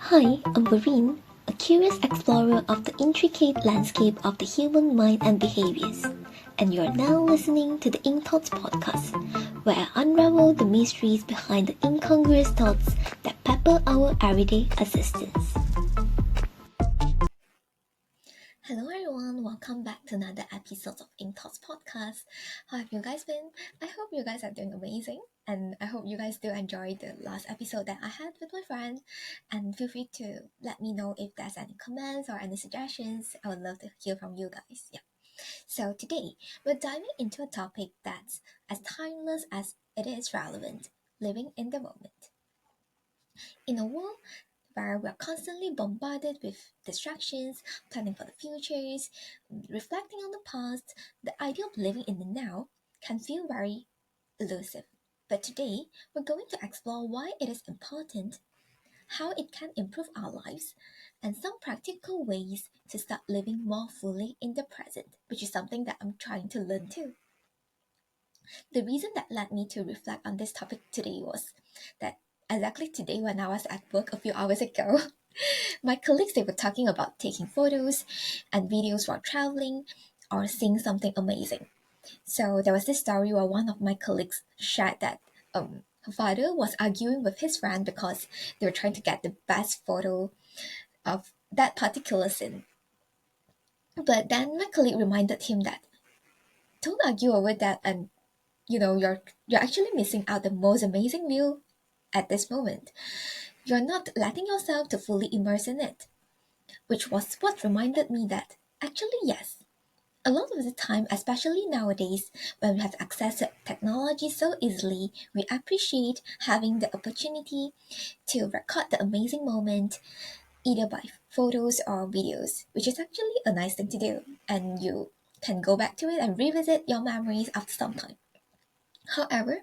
Hi, I'm Vareen, a curious explorer of the intricate landscape of the human mind and behaviors, and you're now listening to the Ink Thoughts podcast, where I unravel the mysteries behind the incongruous thoughts that pepper our everyday existence. Hello everyone, welcome back to another episode of Ink Thoughts podcast. How have you guys been? I hope you guys are doing amazing, and I hope you guys do enjoy the last episode that I had with my friend. And feel free to let me know if there's any comments or any suggestions. I would love to hear from you guys. Yeah. So today we're diving into a topic that's as timeless as it is relevant: living in the moment. In a world where we're constantly bombarded with distractions, planning for the futures, reflecting on the past, the idea of living in the now can feel very elusive. But today, we're going to explore why it is important, how it can improve our lives, and some practical ways to start living more fully in the present, which is something that I'm trying to learn too. The reason that led me to reflect on this topic today was that exactly today when I was at work a few hours ago, my colleagues they were talking about taking photos and videos while traveling or seeing something amazing. So there was this story where one of my colleagues shared that her father was arguing with his friend because they were trying to get the best photo of that particular scene. But then my colleague reminded him that don't argue over that, and you're actually missing out the most amazing view at this moment. You're not letting yourself to fully immerse in it, which was what reminded me that actually yes, a lot of the time, especially nowadays when we have access to technology so easily, we appreciate having the opportunity to record the amazing moment either by photos or videos, which is actually a nice thing to do, and you can go back to it and revisit your memories after some time. However,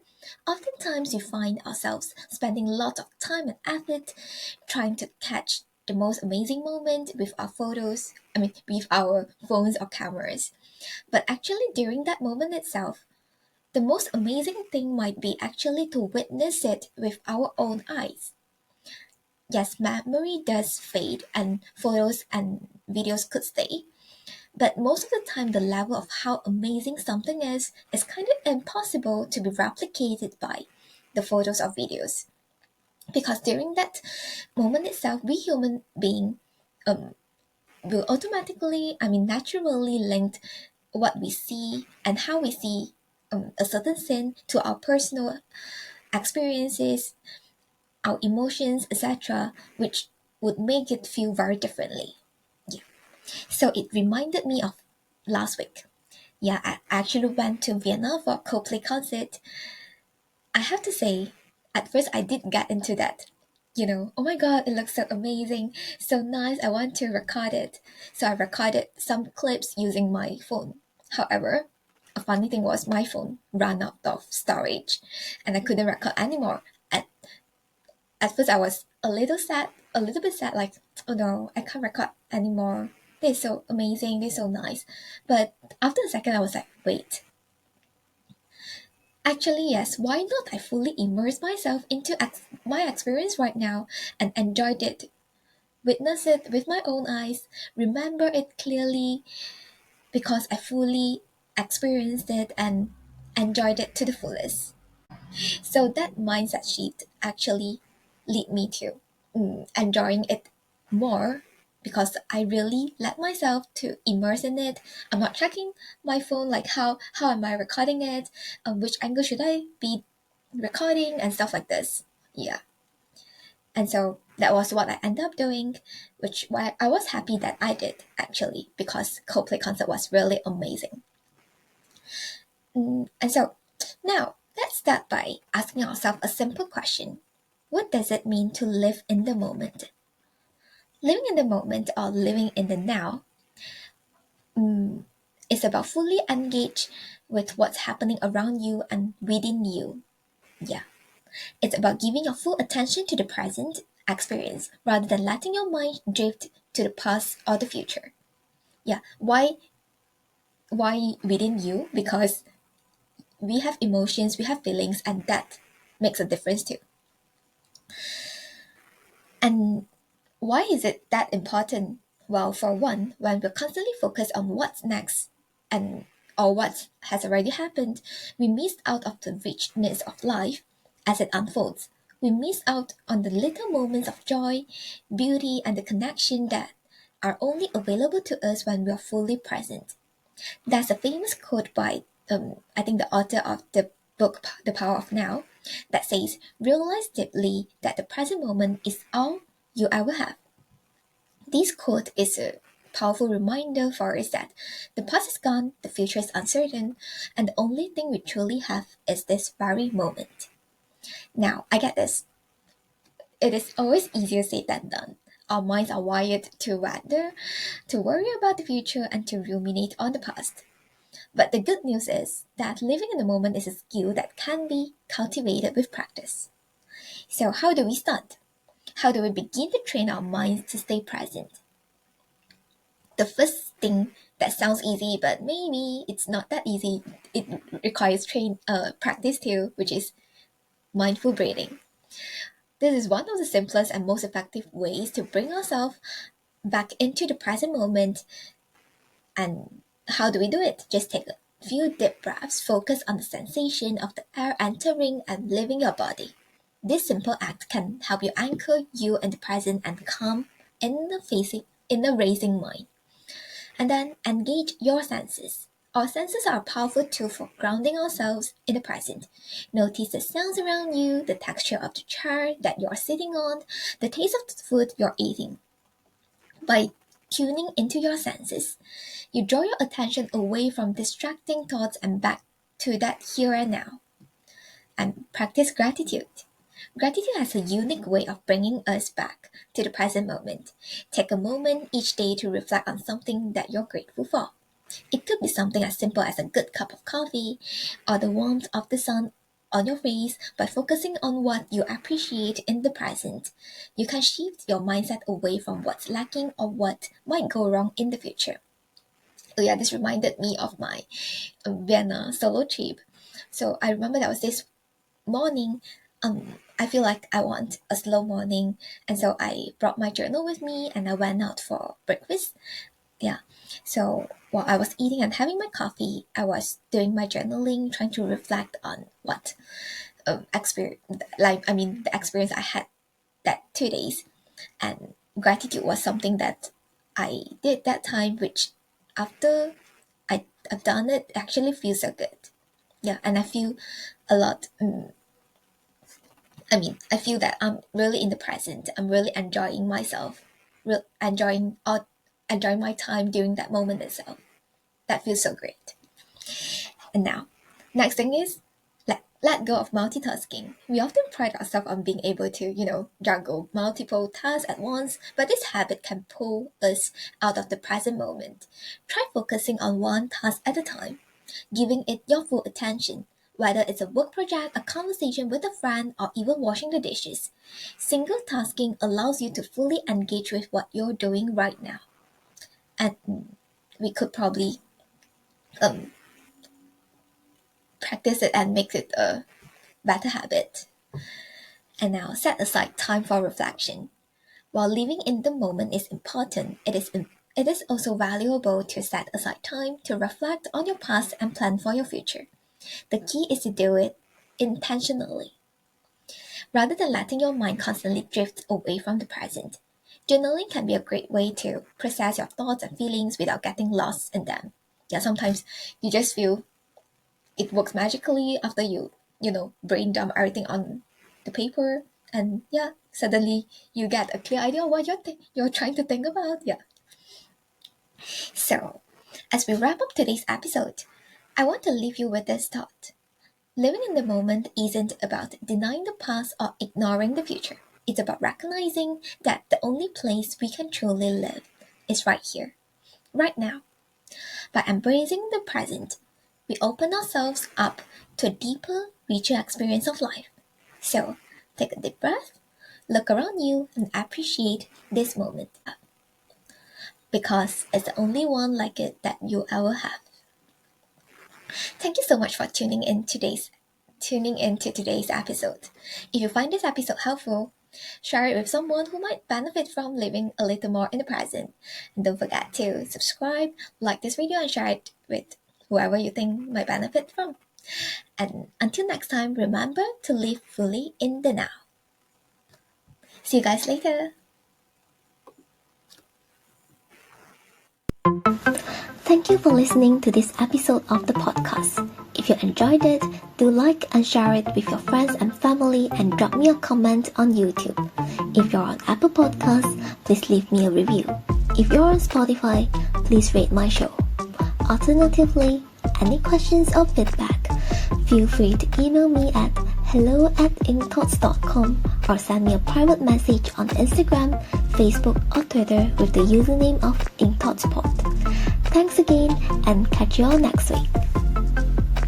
oftentimes we find ourselves spending lots of time and effort trying to catch the most amazing moment with our photos, with our phones or cameras. But actually, during that moment itself, the most amazing thing might be actually to witness it with our own eyes. Yes, memory does fade, and photos and videos could stay, but most of the time, the level of how amazing something is kind of impossible to be replicated by the photos or videos. Because during that moment itself, we human being um, will automatically, naturally link what we see and how we see a certain scene to our personal experiences, our emotions, etc., which would make it feel very differently. Yeah. So it reminded me of last week. Yeah, I actually went to Vienna for a Coldplay concert. I have to say, at first I did get into that. Oh my god, it looks so amazing, so nice, I want to record it. So I recorded some clips using my phone. However, a funny thing was my phone ran out of storage and I couldn't record anymore. At first I was a little bit sad, like, oh no, I can't record anymore. This is so amazing, this is so nice. But after a second I was like, wait, actually, yes, why not I fully immerse myself into my experience right now and enjoyed it, witness it with my own eyes, remember it clearly because I fully experienced it and enjoyed it to the fullest. So that mindset shift actually lead me to enjoying it more because I really let myself to immerse in it. I'm not checking my phone like how am I recording it, which angle should I be recording and stuff like this. Yeah, and so that was what I ended up doing, which why I was happy that I did actually because Coldplay concert was really amazing. And so now let's start by asking ourselves a simple question. What does it mean to live in the moment? Living in the moment or living in the now is about fully engage with what's happening around you and within you. Yeah. It's about giving your full attention to the present experience rather than letting your mind drift to the past or the future. Yeah. Why within you? Because we have emotions, we have feelings, and that makes a difference too. And Why is it that important? Well, for one, when we're constantly focused on what's next and or what has already happened, we miss out of the richness of life as it unfolds. We miss out on the little moments of joy, beauty, and the connection that are only available to us when we are fully present. There's a famous quote by, I think, the author of the book The Power of Now, that says, "Realize deeply that the present moment is all you ever have." This quote is a powerful reminder for us that the past is gone, the future is uncertain, and the only thing we truly have is this very moment. Now, I get this. It is always easier said than done. Our minds are wired to rather to worry about the future and to ruminate on the past. But the good news is that living in the moment is a skill that can be cultivated with practice. So, how do we start? How do we begin to train our minds to stay present? The first thing that sounds easy, but maybe it's not that easy, it requires practice too, which is mindful breathing. This is one of the simplest and most effective ways to bring ourselves back into the present moment. And how do we do it? Just take a few deep breaths, focus on the sensation of the air entering and leaving your body. This simple act can help you anchor you in the present and calm in the racing mind. And then engage your senses. Our senses are a powerful tool for grounding ourselves in the present. Notice the sounds around you, the texture of the chair that you're sitting on, the taste of the food you're eating. By tuning into your senses, you draw your attention away from distracting thoughts and back to that here and now. And practice gratitude. Gratitude has a unique way of bringing us back to the present moment. Take a moment each day to reflect on something that you're grateful for. It could be something as simple as a good cup of coffee or the warmth of the sun on your face. By focusing on what you appreciate in the present, you can shift your mindset away from what's lacking or what might go wrong in the future. Oh yeah, this reminded me of my Vienna solo trip. So I remember that was this morning. I feel like I want a slow morning, and so I brought my journal with me and I went out for breakfast. Yeah. So while I was eating and having my coffee, I was doing my journaling, trying to reflect on what experience, the experience I had that 2 days, and gratitude was something that I did that time, which after I've done it, actually feels so good. Yeah, and I feel a lot. I feel that I'm really in the present. I'm really enjoying myself, enjoying my time during that moment itself. That feels so great. And now, next thing is let go of multitasking. We often pride ourselves on being able to, juggle multiple tasks at once, but this habit can pull us out of the present moment. Try focusing on one task at a time, giving it your full attention, whether it's a work project, a conversation with a friend, or even washing the dishes. Single tasking allows you to fully engage with what you're doing right now. And we could probably um, practice it and make it a better habit. And now set aside time for reflection. While living in the moment is important, it is also valuable to set aside time to reflect on your past and plan for your future. The key is to do it intentionally, rather than letting your mind constantly drift away from the present. Journaling can be a great way to process your thoughts and feelings without getting lost in them. Yeah, sometimes you just feel it works magically after brain dump everything on the paper, and yeah, suddenly you get a clear idea of what you're trying to think about. Yeah. So, as we wrap up today's episode, I want to leave you with this thought. Living in the moment isn't about denying the past or ignoring the future. It's about recognizing that the only place we can truly live is right here, right now. By embracing the present, we open ourselves up to a deeper, richer experience of life. So, take a deep breath, look around you, and appreciate this moment because it's the only one like it that you ever have. Thank you so much for tuning into today's episode. If you find this episode helpful, Share it with someone who might benefit from living a little more in the present. And don't forget to subscribe, like this video, and share it with whoever you think might benefit from. And until next time, remember to live fully in the now. See you guys later. Thank you for listening to this episode of the podcast. If you enjoyed it, do like and share it with your friends and family and drop me a comment on YouTube. If you're on Apple Podcasts, please leave me a review. If you're on Spotify, please rate my show. Alternatively, any questions or feedback, feel free to email me at hello@incthoughts.com or send me a private message on Instagram, Facebook or Twitter with the username of IncThoughtsPod. Thanks again and catch you all next week.